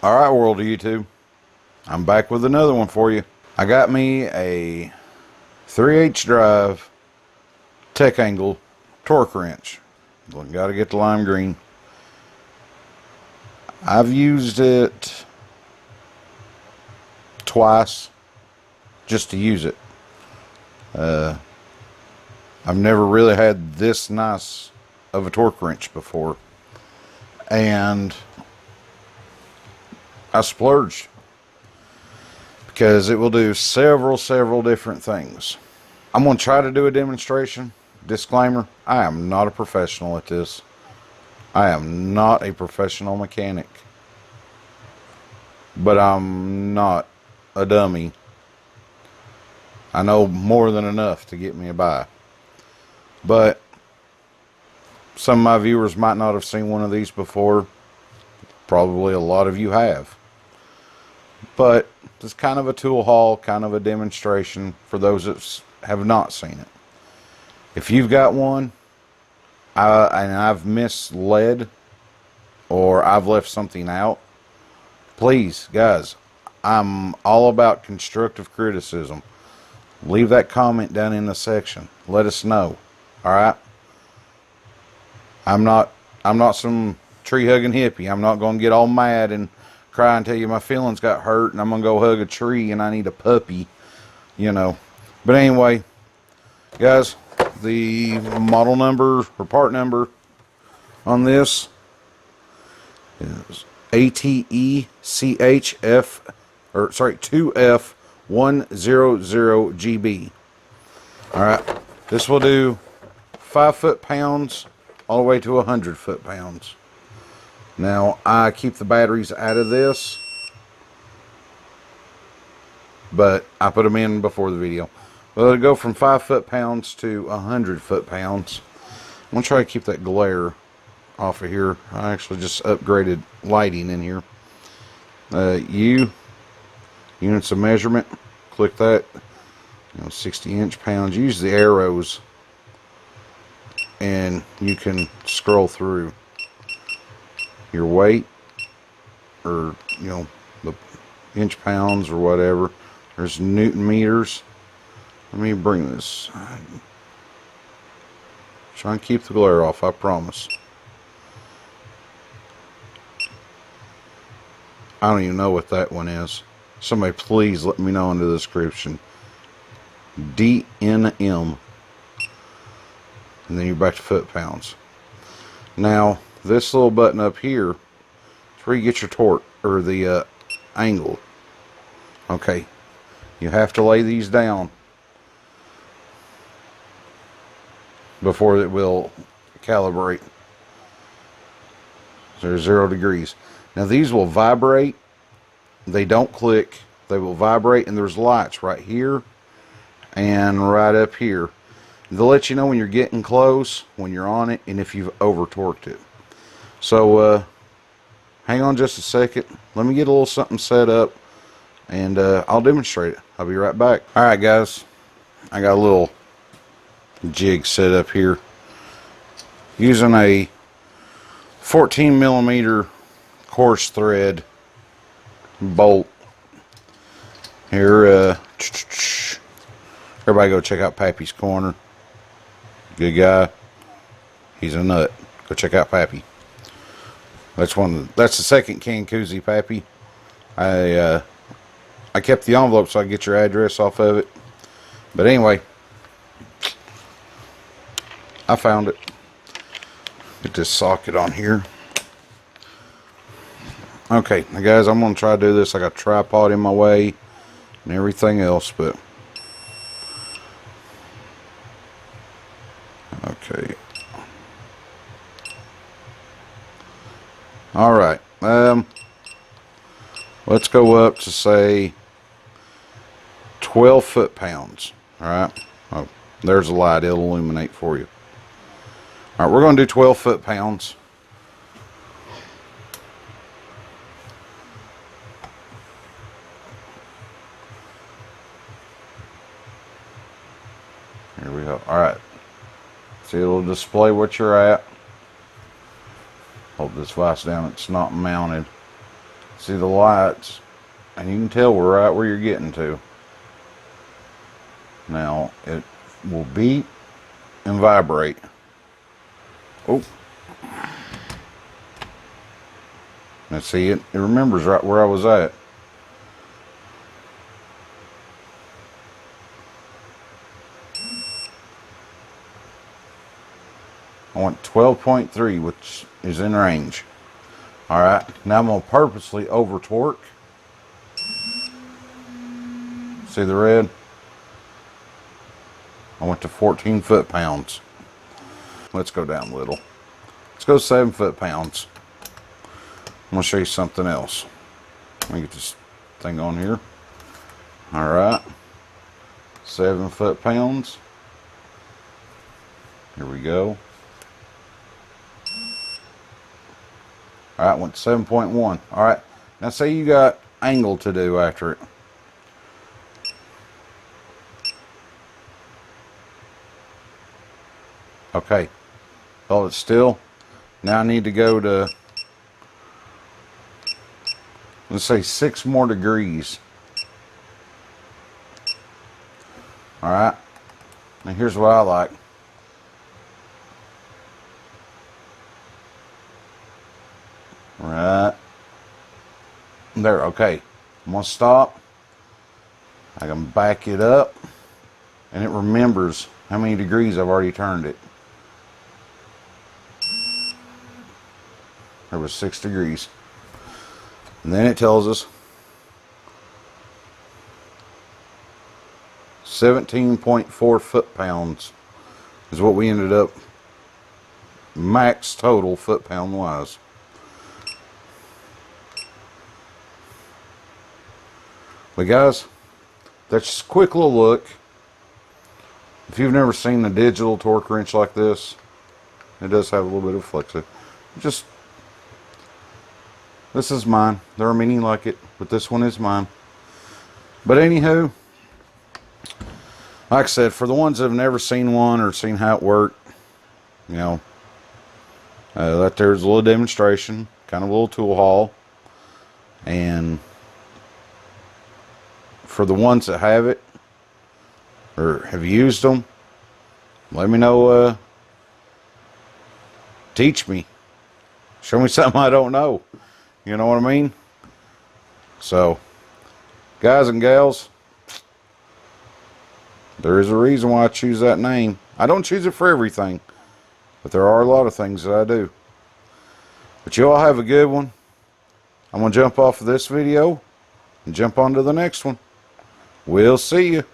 Alright, world of YouTube, I'm back with another one for you. I got me a 3/8 drive tech angle torque wrench. Got to get the lime green. I've used it twice just to use it. I've never really had this nice of a torque wrench before, and I splurged because it will do several different things. I'm going to try to do a demonstration. Disclaimer, I am not a professional at this. I am not a professional mechanic, but I'm not a dummy. I know more than enough to get me by. But some of my viewers might not have seen one of these before. Probably a lot of you have. But it's kind of a tool haul, kind of a demonstration for those that have not seen it. If you've got one, and I've misled or I've left something out, please, guys, I'm all about constructive criticism. Leave that comment down in the section. Let us know. Alright? I'm not some tree-hugging hippie. I'm not going to get all mad and cry and tell you my feelings got hurt and I'm going to go hug a tree and I need a puppy, you know. But anyway, guys, the model number or part number on this is ATECHF, or sorry, 2F100GB. Alright, this will do 5 foot-pounds all the way to 100 foot-pounds. Now, I keep the batteries out of this, but I put them in before the video. Well, it'll go from 5 foot-pounds to 100 foot-pounds. I'm going to try to keep that glare off of here. I actually just upgraded lighting in here. Units of measurement, click that. 60 inch-pounds. Use the arrows and you can scroll through your weight, or the inch pounds or whatever. There's Newton meters. Let me bring this. Try and keep the glare off, I promise. I don't even know what that one is. Somebody please let me know in the description. DNM. And then you're back to foot-pounds. Now, this little button up here is where you get your torque, or the angle. Okay, you have to lay these down before it will calibrate. They're 0 degrees. Now these will vibrate. They don't click. They will vibrate, and there's lights right here and right up here. They'll let you know when you're getting close, when you're on it, and if you've over torqued it. So hang on just a second. Let me get a little something set up, and I'll demonstrate it. I'll be right back. Alright guys, I got a little jig set up here using a 14mm coarse thread bolt. Here, everybody go check out Pappy's Corner. Good guy. He's a nut. Go check out Pappy. That's the second can koozie, Pappy. I kept the envelope so I can get your address off of it. But anyway, I found it. Get this socket on here. Okay, now guys, I'm gonna try to do this. I got a tripod in my way and everything else, but okay. Alright, let's go up to say 12 foot-pounds. Alright, oh, there's a light, it'll illuminate for you. Alright, we're going to do 12 foot-pounds. Here we go. Alright, see, it'll display what you're at. Hold this vise down, it's not mounted. See the lights, and you can tell we're right where you're getting to. Now it will beep and vibrate. Oh, now see it remembers right where I was at. I want 12.3, which is in range. Alright, now I'm going to purposely over torque. See the red? I went to 14 foot-pounds. Let's go down a little. Let's go 7 foot-pounds. I'm going to show you something else. Let me get this thing on here. Alright. 7 foot-pounds. Here we go. Alright, went to 7.1. Alright, now say you got angle to do after it. Okay, hold it still. Now I need to go to, let's say 6 more degrees. Alright, now here's what I like. Right there. Okay, I'm gonna stop. I can back it up, and it remembers how many degrees I've already turned it. There was 6 degrees, and then it tells us 17.4 foot-pounds is what we ended up max total foot-pound wise. But guys, that's just a quick little look. If you've never seen a digital torque wrench like this, it does have a little bit of flexibility. Just, this is mine. There are many like it, but this one is mine. But anywho, like I said, for the ones that have never seen one or seen how it worked, you know, that there's a little demonstration, kind of a little tool haul. And for the ones that have it or have used them, let me know. Teach me, show me something I don't know, you know what I mean? So guys and gals, there is a reason why I choose that name. I don't choose it for everything, but there are a lot of things that I do. But you all have a good one. I'm gonna jump off of this video and jump on to the next one. We'll see you.